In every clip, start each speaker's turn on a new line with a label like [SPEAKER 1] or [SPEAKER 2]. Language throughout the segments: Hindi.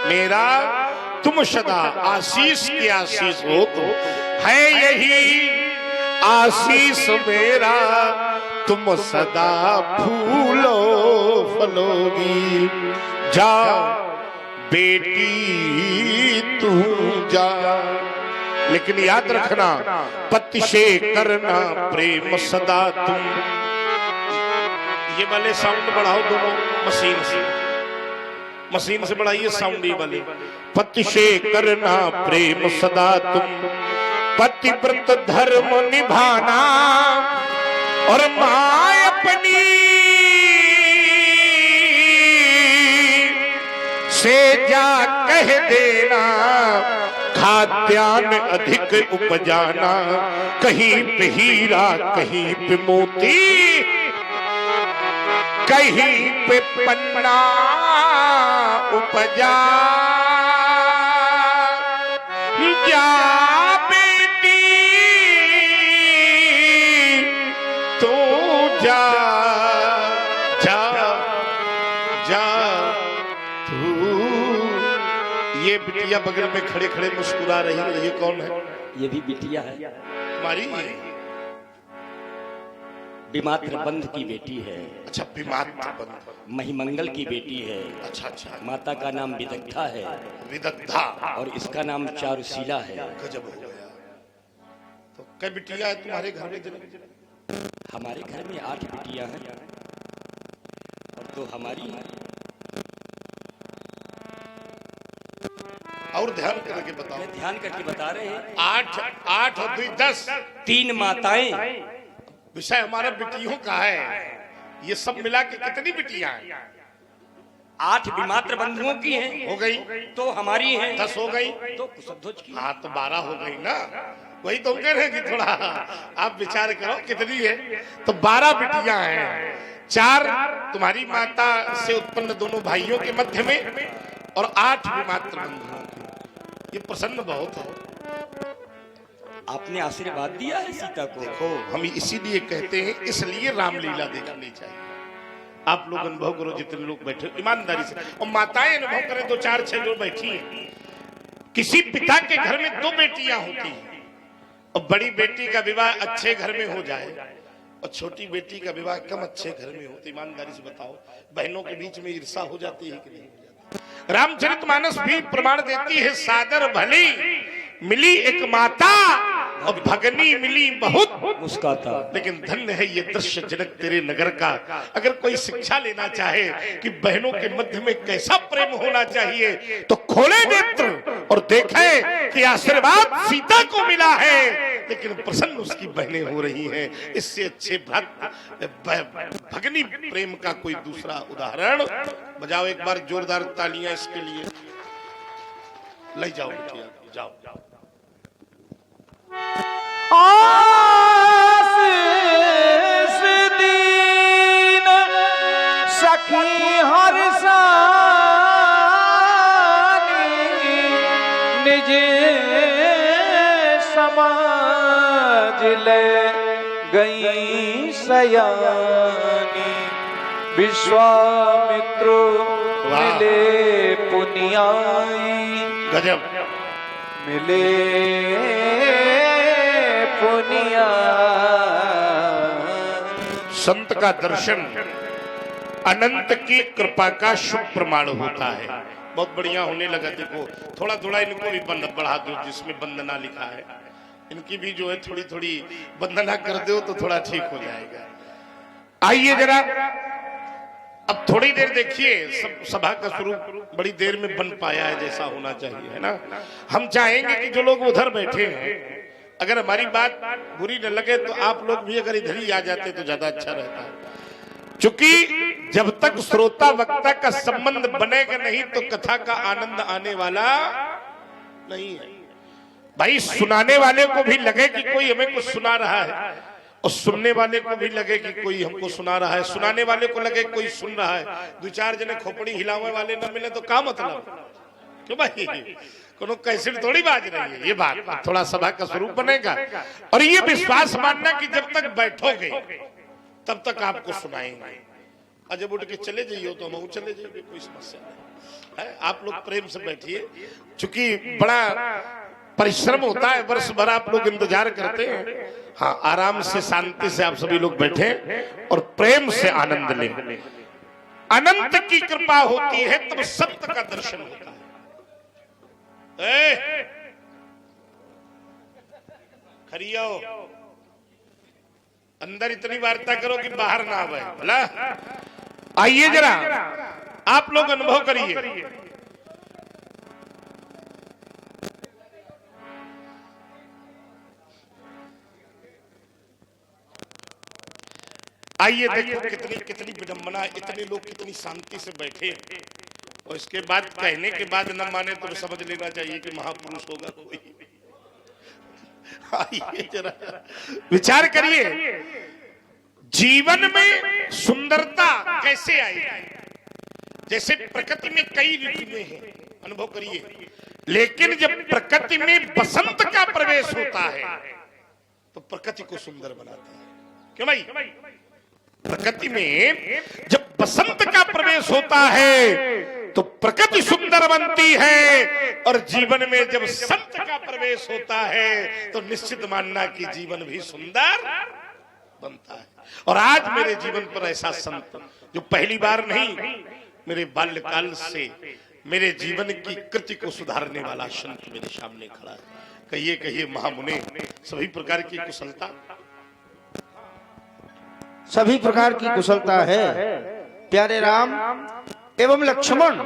[SPEAKER 1] मेरा तुम सदा आशीष की आशीष हो, तो है यही आशीष मेरा, तुम सदा फूलो फलोगी। जा बेटी तू जा, लेकिन याद रखना पति से करना प्रेम सदा तुम। ये वाले साउंड बढ़ाओ दोनों मशीन से बढ़ाइए साउंड ये वाले। पति से करना प्रेम सदा तुम, पतिव्रत धर्म निभाना, और माँ अपनी से जा कह देना, खाद्यान्न अधिक उपजाना, कहीं पे हीरा कहीं पे मोती, कहीं पे पन्ना उपजा। जा बेटी तू जा, जा जा तू। ये बिटिया बगल में खड़े खड़े मुस्कुरा रही है, ये कौन है?
[SPEAKER 2] ये भी बिटिया है
[SPEAKER 1] तुम्हारी,
[SPEAKER 2] विमात्र बंध की बेटी है।
[SPEAKER 1] अच्छा, विमात्र बंध,
[SPEAKER 2] महिमंगल की बेटी है।
[SPEAKER 1] अच्छा अच्छा।
[SPEAKER 2] माता का नाम विदग्धा है,
[SPEAKER 1] विदग्धा,
[SPEAKER 2] और इसका नाम चारुशीला है।
[SPEAKER 1] गजब हो गया। तो कई बिटिया है तुम्हारे घर में?
[SPEAKER 2] हमारे घर में 8 बिटियां हैं, और तो हमारी
[SPEAKER 1] और ध्यान करके बताओ।
[SPEAKER 2] ध्यान करके बता रहे हैं।
[SPEAKER 1] 8 और 2 10,
[SPEAKER 2] 3 माताएं।
[SPEAKER 1] विषय हमारा बिटियों का है। ये सब मिला के कितनी बिटियां हैं?
[SPEAKER 2] 8 विमात्र बंधुओं की हैं।
[SPEAKER 1] हो गई।
[SPEAKER 2] तो हमारी हैं
[SPEAKER 1] 10 हो गई।
[SPEAKER 2] तो कुशध्वज की।
[SPEAKER 1] हाँ, तो 12 हो गई ना। वही तो कह रहे हैं कि थोड़ा आप विचार करो कितनी है। तो 12 बिटियां हैं, 4 तुम्हारी माता से उत्पन्न दोनों भाइयों के मध्य में, और 8 विमात्र बंधुओं की। ये प्रसन्न बहुत है।
[SPEAKER 2] आपने आशीर्वाद दिया है सीता को।
[SPEAKER 1] देखो, हम इसीलिए कहते हैं, इसलिए रामलीला देखनी चाहिए। आप लोग अनुभव करो, जितने लोग बैठे ईमानदारी से, और माताएं अनुभव करें, 2 4 6 जो बैठी हैं। किसी पिता के घर में 2 बेटियां होती हैं, और बड़ी बेटी का विवाह अच्छे घर में हो जाए, और छोटी बेटी का विवाह कम अच्छे घर में हो, तो ईमानदारी से बताओ, बहनों के बीच में ईर्षा हो जाती है कि नहीं हो जाती? रामचरितमानस भी प्रमाण देती है, सादर भली मिली एक माता, और भगनी मिली बहुत
[SPEAKER 2] मुस्काता।
[SPEAKER 1] लेकिन धन्य है ये दृश्य जनक तेरे नगर का। अगर कोई शिक्षा लेना चाहे कि बहनों के मध्य में कैसा प्रेम होना चाहिए, तो खोले नेत्र और देखे कि आशीर्वाद सीता को मिला है, लेकिन प्रसन्न उसकी बहनें हो रही हैं। इससे अच्छे भगनी प्रेम का कोई दूसरा उदाहरण। बजाओ एक बार जोरदार तालियां इसके लिए। ले जाओ बिटिया, जाओ जाओ।
[SPEAKER 3] आशीष दीन सखी हर सानी, निज समाज ले गई सयानी। विश्वामित्र मिले पुनियाई,
[SPEAKER 1] गजब।
[SPEAKER 3] मिले पुनिया।
[SPEAKER 1] संत का दर्शन अनंत की कृपा का शुभ प्रमाण होता है। बहुत बढ़िया होने लगा। देखो, थोड़ा थोड़ा इनको भी बढ़ा दो, जिसमें वंदना लिखा है इनकी भी जो है थोड़ी थोड़ी वंदना कर दो तो थोड़ा ठीक हो जाएगा। आइए जरा, अब थोड़ी देर देखिए, सब सभा का स्वरूप बड़ी देर में बन पाया है जैसा होना चाहिए, है ना। हम चाहेंगे कि जो लोग उधर बैठे हैं, अगर हमारी बात बुरी न लगे तो आप लोग भी अगर इधर ही आ जाते तो ज्यादा अच्छा रहता है। क्योंकि जब तक श्रोता वक्ता का संबंध बनेगा नहीं तो कथा का आनंद आने वाला नहीं है। भाई, सुनाने वाले को भी लगे कि कोई हमें कुछ सुना रहा है, और सुनने वाले को भी लगे कि कोई हमको सुना रहा है, सुनाने वाले को लगे कोई सुन रहा है। 2-4 जने खोपड़ी हिलावे वाले न मिले तो क्या मतलब? क्यों भाई, कोनो कैसेट थोड़ी बाज रही है। ये बात थोड़ा सभा का स्वरूप बनेगा, और ये विश्वास मानना कि जब तक बैठोगे तब तक आपको सुनाएंगे। और जब उठ के चले जाइए तो हम चले जाइए, कोई समस्या नहीं। आप लोग प्रेम से बैठिए, चूंकि बड़ा परिश्रम होता है, वर्ष भर आप लोग इंतजार करते हैं। हाँ, आराम से शांति से आप सभी लोग बैठे और प्रेम से आनंद लें। अनंत की कृपा होती है तब सत्य का दर्शन होता है। खरियो अंदर इतनी वार्ता करो कि बाहर ना आवे। भला आइए जरा आप लोग अनुभव करिए। आइए देखो कितनी कितनी विडंबना, इतने लोग कितनी शांति से बैठे और इसके बाद कहने के बाद न माने तो समझ लेना चाहिए कि महापुरुष होगा कोई। आइए जरा विचार करिए, जीवन में सुंदरता कैसे आई। जैसे प्रकृति में कई ऋतुएं हैं, अनुभव करिए, लेकिन जब प्रकृति में बसंत का प्रवेश होता है तो प्रकृति को सुंदर बनाता है। क्यों भाई? प्रकृति में जब बसंत का प्रवेश होता है तो प्रकृति सुंदर बनती है, और जीवन में जब संत का प्रवेश होता है तो निश्चित मानना कि जीवन भी सुंदर बनता है। और आज मेरे जीवन पर ऐसा संत, जो पहली बार नहीं, मेरे बाल्यकाल से मेरे जीवन की कृति को सुधारने वाला संत मेरे सामने खड़ा है। कहिए कहिए महामुने, सभी प्रकार की कुशलता,
[SPEAKER 4] सभी प्रकार की कुशलता है। प्यारे राम एवं लक्ष्मण,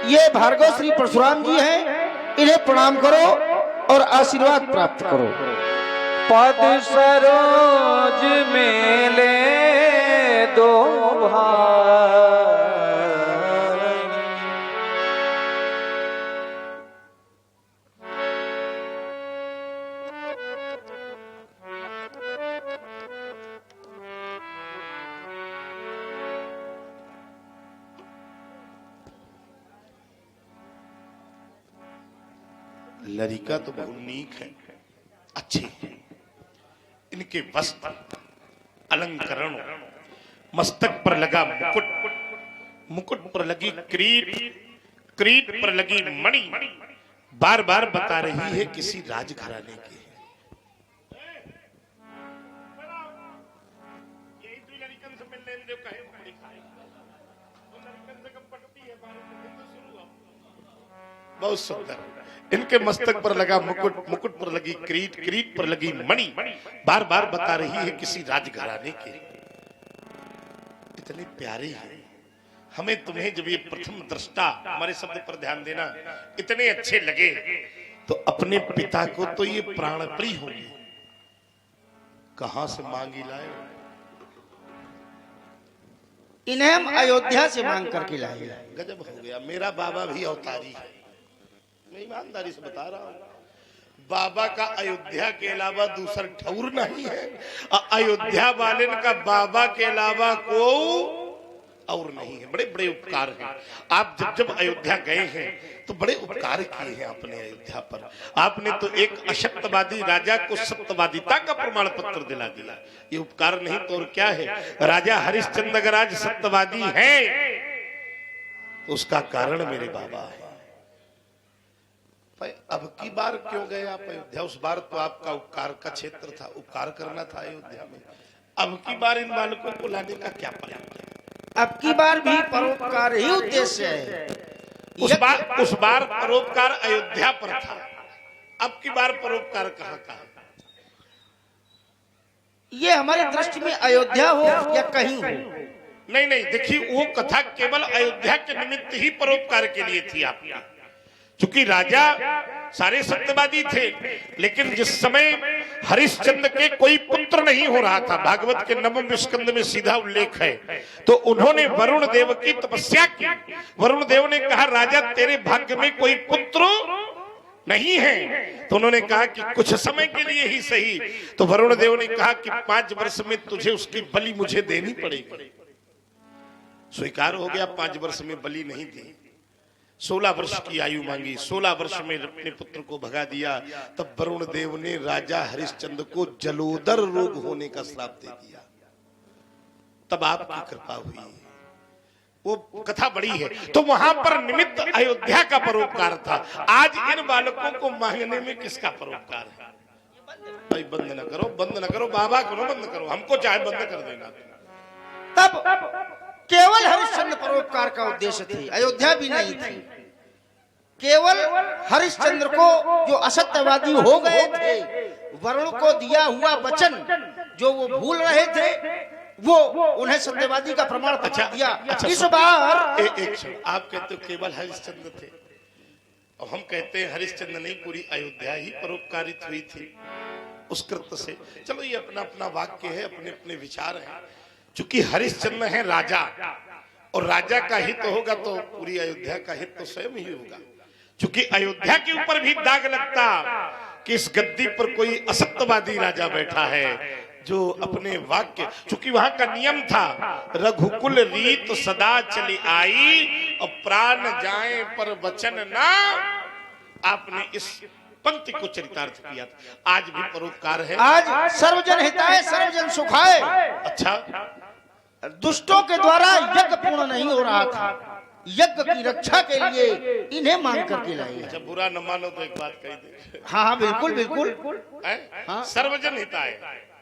[SPEAKER 4] ये भार्गव श्री परशुराम जी हैं, इन्हें प्रणाम करो और आशीर्वाद प्राप्त करो।
[SPEAKER 3] पद सरोज मेले दो भाई,
[SPEAKER 1] लड़का तो बहुत नीक है, अच्छे हैं। इनके वस्त्र अलंकरण, मस्तक पर लगा मुकुट, मुकुट पर लगी क्रीट, क्रीट पर लगी मणि बार बार बता रही है किसी राजघराने की है। बहुत सुंदर। इनके मस्तक पर लगा मुकुट, मुकुट पर लगी क्रीट, क्रीट पर लगी मणि बार बार बता रही है किसी राजघराने के। इतने प्यारे हैं। हमें तुम्हें जब ये प्रथम दृष्टा, हमारे शब्द पर ध्यान देना, इतने अच्छे लगे तो अपने पिता को तो ये प्राण प्रिय होंगे, कहां से मांगी लाए।
[SPEAKER 4] इन्हें हम अयोध्या से मांग करके लाए।
[SPEAKER 1] गजब हो गया। मेरा बाबा भी अवतारी है, मैं ईमानदारी से बता रहा हूं। बाबा का अयोध्या के अलावा दूसरा ठौर नहीं है। अयोध्या वाले का बाबा के अलावा को और नहीं है। बड़े बड़े उपकार हैं। आप जब जब अयोध्या गए हैं तो बड़े उपकार किए हैं अपने अयोध्या पर। आपने तो एक असत्यवादी राजा को सत्यवादिता का प्रमाण पत्र दिला दिया। ये उपकार नहीं तो और क्या है। राजा हरिश्चंद्र अगर आज सत्यवादी है तो उसका कारण मेरे बाबा है। अब की बार क्यों गए आप अयोध्या? उस बार तो आपका उपकार का क्षेत्र था, उपकार करना था अयोध्या में। अब की बार इन बालकों को लाने का क्या प्रयास?
[SPEAKER 4] अब की बार भी परोपकार ही उद्देश्य है।
[SPEAKER 1] उस बार परोपकार अयोध्या पर था, अब की बार परोपकार कहां का?
[SPEAKER 4] ये हमारी दृष्टि में अयोध्या हो या कहीं हो।
[SPEAKER 1] नहीं नहीं, देखिए वो कथा केवल अयोध्या के निमित्त ही परोपकार के लिए थी आपकी। चूंकि राजा सारे सत्यवादी थे, लेकिन जिस समय हरिश्चंद्र के कोई पुत्र नहीं हो रहा था, भागवत के नवम स्कंद में सीधा उल्लेख है, तो उन्होंने वरुण देव की तपस्या की। वरुण देव ने कहा राजा तेरे भाग्य में कोई पुत्र नहीं है। तो उन्होंने कहा कि कुछ समय के लिए ही सही। तो वरुण देव ने कहा कि 5 वर्ष में तुझे उसकी बलि मुझे देनी पड़ेगी। स्वीकार हो गया। 5 वर्ष में बलि नहीं दी। 16 वर्ष की आयु मांगी। 16 वर्ष में अपने पुत्र को भगा दिया। तब वरुण देव ने राजा हरिश्चंद्र को जलोदर रोग होने का श्राप दे दिया। तब आपकी कृपा हुई। वो कथा बड़ी है। तो वहां पर निमित्त अयोध्या का परोपकार था। आज इन बालकों को मांगने में किसका परोपकार है? भाई बंद न करो, बंद न करो, बाबा करो, बंद करो, हमको चाहे बंद कर देना।
[SPEAKER 4] तब केवल हरिश्चंद्र परोपकार का उद्देश्य थी, अयोध्या भी नहीं थी। केवल हरिश्चंद्र को जो असत्यवादी हो गए थे, वरुण को दिया हुआ वचन जो वो भूल रहे थे, वो उन्हें सत्यवादी का प्रमाण पत्र दिया। इस बार
[SPEAKER 1] एक क्षण, आप कहते हो केवल हरिश्चंद्र थे और हम कहते हैं हरिश्चंद्र नहीं, पूरी अयोध्या ही परोपकारित हुई थी उस कृत्य से। चलो ये अपना अपना वाक्य है, अपने अपने विचार हैं। चूंकि हरिश्चंद्र है राजा और राजा का हित होगा तो पूरी अयोध्या का हित तो स्वयं ही होगा। चूंकि अयोध्या के ऊपर भी दाग लगता कि इस गद्दी पर कोई असत्यवादी राजा बैठा है जो अपने वाक्य, चूंकि वहां का नियम था रघुकुल रीत सदा चली आई और प्राण जाए पर वचन ना। आपने इस पंक्ति को चरितार्थ किया था। आज भी परोपकार है,
[SPEAKER 4] आज सर्वजन हिताय सर्वजन सुखाय।
[SPEAKER 1] अच्छा,
[SPEAKER 4] दुष्टों के द्वारा यज्ञ पूर्ण नहीं हो रहा था, यज्ञ की रक्षा के लिए इन्हें मांग करके लाए।
[SPEAKER 1] अच्छा बुरा न मानो तो एक बात कही दे।
[SPEAKER 4] हाँ हाँ बिल्कुल बिल्कुल।
[SPEAKER 1] हाँ? सर्वजन हिताय,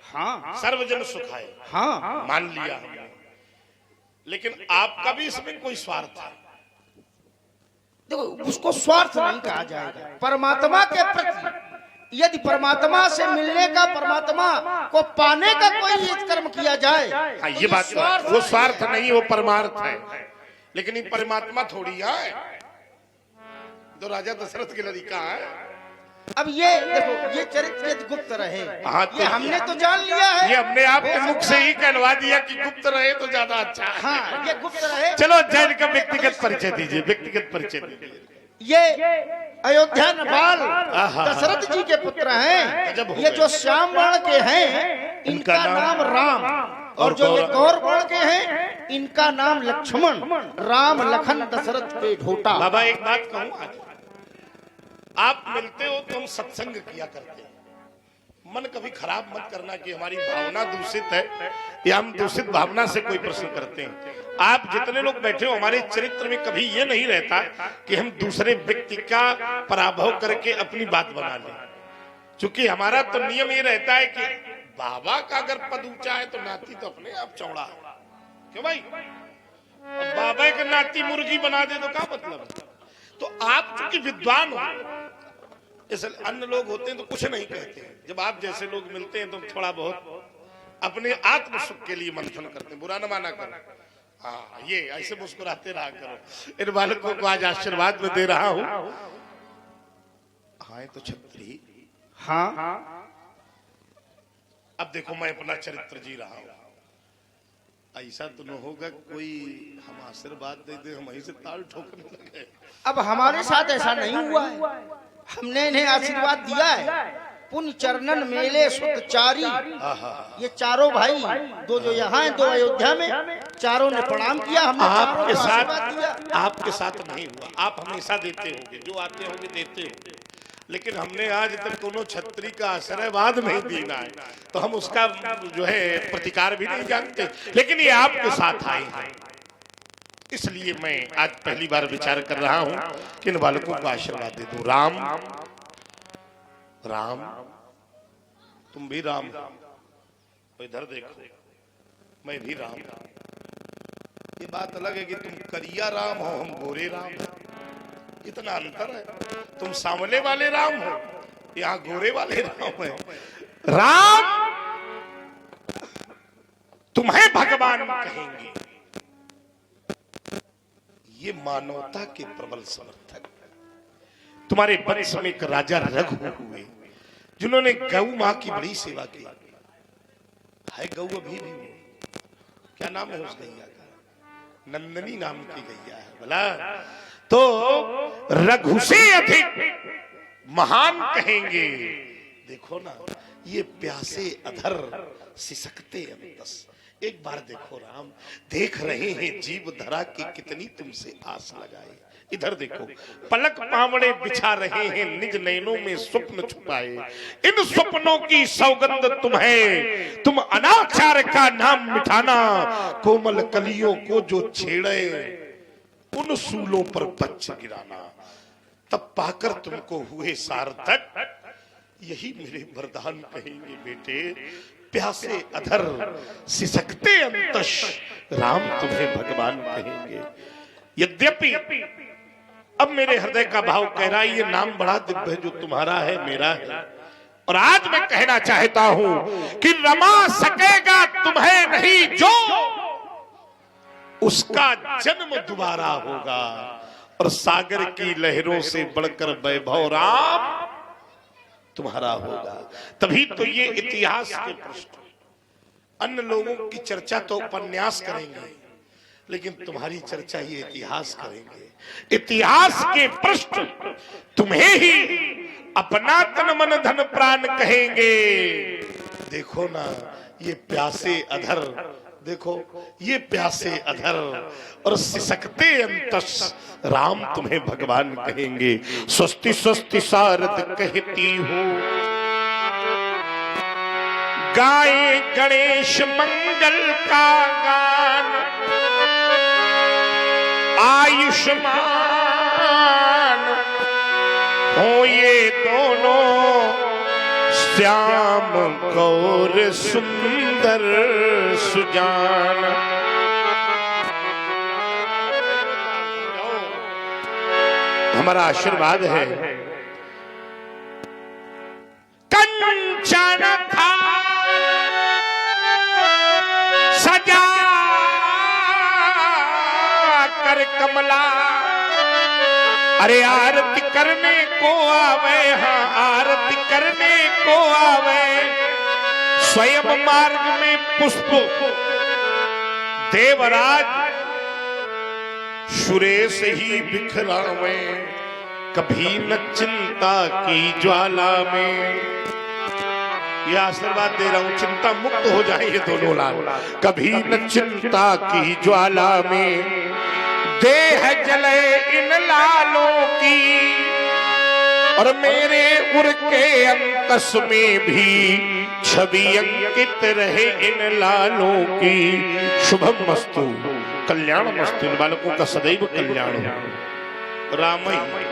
[SPEAKER 4] हाँ
[SPEAKER 1] सर्वजन सुखाय,
[SPEAKER 4] हाँ
[SPEAKER 1] मान लिया हमने। लेकिन आपका भी इसमें कोई स्वार्थ है।
[SPEAKER 4] देखो उसको स्वार्थ नहीं कहा जाएगा। परमात्मा के प्रति यदि परमात्मा से मिलने का, परमात्मा को पाने का कोई कर्म किया जाए,
[SPEAKER 1] हाँ ये बात है, वो स्वार्थ नहीं, वो परमार्थ है। लेकिन ये परमात्मा थोड़ी है, तो राजा दशरथ की लड़का है।
[SPEAKER 4] अब ये देखो, ये चरित्र यदि गुप्त रहे,
[SPEAKER 1] हाँ, तो
[SPEAKER 4] ये हमने तो जान लिया है,
[SPEAKER 1] ये हमने आपके मुख से ही कहलवा दिया कि गुप्त रहे तो ज्यादा अच्छा है।
[SPEAKER 4] हाँ ये गुप्त रहे।
[SPEAKER 1] चलो जैन का व्यक्तिगत परिचय दीजिए, व्यक्तिगत परिचय दीजिए।
[SPEAKER 4] ये अयोध्या नपाल दशरथ जी के पुत्र हैं। ये जो श्याम वर्ण के हैं इनका नाम राम, और जो ये गौर वर्ण के हैं इनका नाम लक्ष्मण। राम लखन दशरथ के ढोटा।
[SPEAKER 1] बाबा एक बात कहूँ, आप मिलते हो तो हम सत्संग किया करते हैं। मन कभी खराब मत करना कि हमारी भावना दूषित है या हम दूषित भावना से कोई प्रश्न करते हैं। आप जितने लोग बैठे हो, हमारे चरित्र में कभी ये नहीं रहता कि हम दूसरे व्यक्ति का पराभव करके अपनी बात बना लें। क्योंकि हमारा तो नियम ये रहता है कि बाबा का अगर पद ऊंचा है तो नाती तो अपने आप चौड़ा है। क्यों भाई? अब बाबा का नाती मुर्गी बना दे तो क्या मतलब? तो आप चूंकि विद्वान हो, जैसे अन्य लोग होते हैं तो कुछ नहीं कहते हैं। जब आप जैसे लोग मिलते हैं तो थोड़ा बहुत अपने आत्म सुख के लिए मंथन करते हैं। बुरा न माना करो। हाँ ये ऐसे मुस्कुराते रहा करो। इन बालकों को आज आशीर्वाद में दे रहा हूं। हाँ तो छत्री,
[SPEAKER 4] हाँ
[SPEAKER 1] अब देखो मैं अपना चरित्र जी रहा हूं। ऐसा तो न होगा कोई हम आशीर्वाद दे दे, हम ऐसे ताल ठोकने लगे।
[SPEAKER 4] अब हमारे साथ ऐसा नहीं हुआ है, हमने इन्हें आशीर्वाद दिया है। पुण्य चरणन मेले सुतचारी, ये चारों भाई, दो जो यहाँ हैं, दो अयोध्या में, चारों ने प्रणाम किया। हमने
[SPEAKER 1] आपके
[SPEAKER 4] चारों को
[SPEAKER 1] साथ
[SPEAKER 4] आशीर्वाद दिया।
[SPEAKER 1] आपके साथ नहीं हुआ। आप हमेशा देते होंगे, जो आते होंगे देते होंगे। लेकिन हमने आज तक कोनो छत्री का आशीर्वाद नहीं देना है, तो हम उसका जो है प्रतिकार भी नहीं जानते। लेकिन ये आपके साथ आए हैं, इसलिए मैं आज पहली बार विचार कर रहा हूं कि इन बालकों को आशीर्वाद दे दूं। राम राम, तुम भी राम, तो इधर देखो, मैं भी राम। ये बात अलग है कि तुम करिया राम हो, हम गोरे राम, इतना अंतर है। तुम सांवले वाले राम हो, यहाँ गोरे वाले राम है। राम तुम्हें भगवान कहेंगे, ये मानवता के प्रबल समर्थक। तुम्हारे वंश में एक राजा रघु हुए जिन्होंने गौ मां की बड़ी सेवा की है। गौ अभी भी क्या नाम है उस गैया का? नंदनी नाम की गैया है। बोला तो रघु से अधिक महान कहेंगे। देखो ना, ये प्यासे अधर सिसकते अंतस। एक बार देखो राम, देख रहे हैं जीव धरा की कितनी तुमसे आस लगाए। इधर देखो, पलक पावड़े बिछा रहे हैं निज नैनों में स्वप्न छुपाए, इन स्वप्नों की सौगंध तुम्हें, तुम अनाचार का नाम मिठाना, कोमल कलियों को जो छेड़े उन सूलों पर बच्चे गिराना, तब पाकर तुमको हुए सार्थक, यही मेरे वरदान कहेंगे बेटे। प्यासे अधर सिसकते अंतश, राम तुम्हें भगवान कहेंगे। यद्यपि अब मेरे हृदय का भाव कह रहा है ये नाम बड़ा दिव्य है जो तुम्हारा है मेरा है, और आज मैं कहना चाहता हूं कि रमा सकेगा तुम्हें नहीं जो, उसका जन्म दोबारा होगा, और सागर की लहरों से बढ़कर वैभव राम तुम्हारा होगा। तभी तो ये इतिहास के पृष्ठ, अन्य लोगों की चर्चा तो उपन्यास करेंगे, लेकिन तुम्हारी चर्चा ये इतिहास करेंगे। इतिहास के पृष्ठ तुम्हें ही अपना तन मन धन प्राण कहेंगे। देखो ना ये प्यासे अधर, देखो ये प्यासे अधर और सिसकते अंतस, राम तुम्हें भगवान कहेंगे। स्वस्ति स्वस्ति शारद कहती हूँ, गाए गणेश मंगल का गान, आयुष्मान हो ये दोनों, श्याम गौर सुंदर सुजान। हमारा आशीर्वाद है। कंचन था सजा कर कमला, अरे आरती करने को आवे, हाँ आरती करने को आवे, स्वयं मार्ग में पुष्प देवराज सुरेश ही बिखरावे, कभी न चिंता की ज्वाला में। यह आशीर्वाद दे रहा हूं, चिंता मुक्त हो जाए ये दोनों लाल। कभी न चिंता की ज्वाला में देह जले इन लालों की, और मेरे उर के अंकस में भी छवि अंकित रहे इन लालों की। शुभम मस्तु, कल्याण मस्तु, इन बालकों का सदैव कल्याण हो। राम ही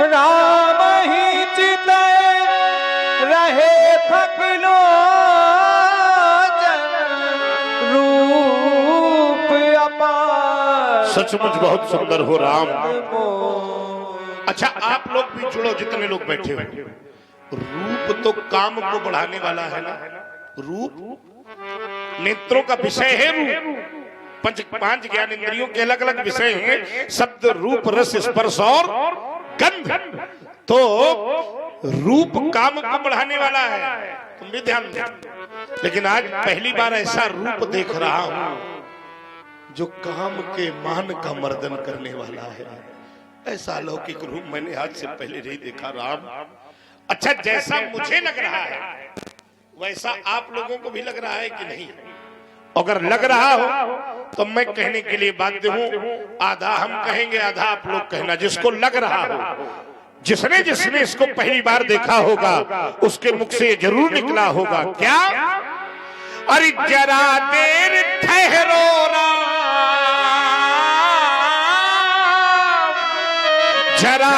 [SPEAKER 3] राम ही चितय रहे थकलो रूप अपार।
[SPEAKER 1] सचमुच बहुत सुंदर हो राम। अच्छा आप लोग भी जुड़ो, जितने लोग बैठे हो। रूप तो काम को बढ़ाने वाला है ना। रूप नेत्रों का विषय है। रूप पांच ज्ञान इंद्रियों के अलग अलग विषय हैं, शब्द रूप रस स्पर्श और गंध। तो रूप काम को बढ़ाने वाला है, तुम भी ध्यान दो। लेकिन आज पहली बार ऐसा रूप देख रहा हूं जो काम के मान का मर्दन करने वाला है। ऐसा अलौकिक रूप मैंने आज से पहले नहीं देखा राम। अच्छा जैसा मुझे लग रहा है वैसा आप लोगों को भी लग रहा है कि नहीं? अगर लग रहा हो तो मैं कहने के लिए बाध्य हूं। आधा हम कहेंगे, आधा आप लोग कहना। जिसको लग रहा हो, जिसने जिसने इसको पहली बार देखा होगा उसके मुख से ये जरूर निकला होगा क्या? अरे जरा देर ठहरो राम, जरा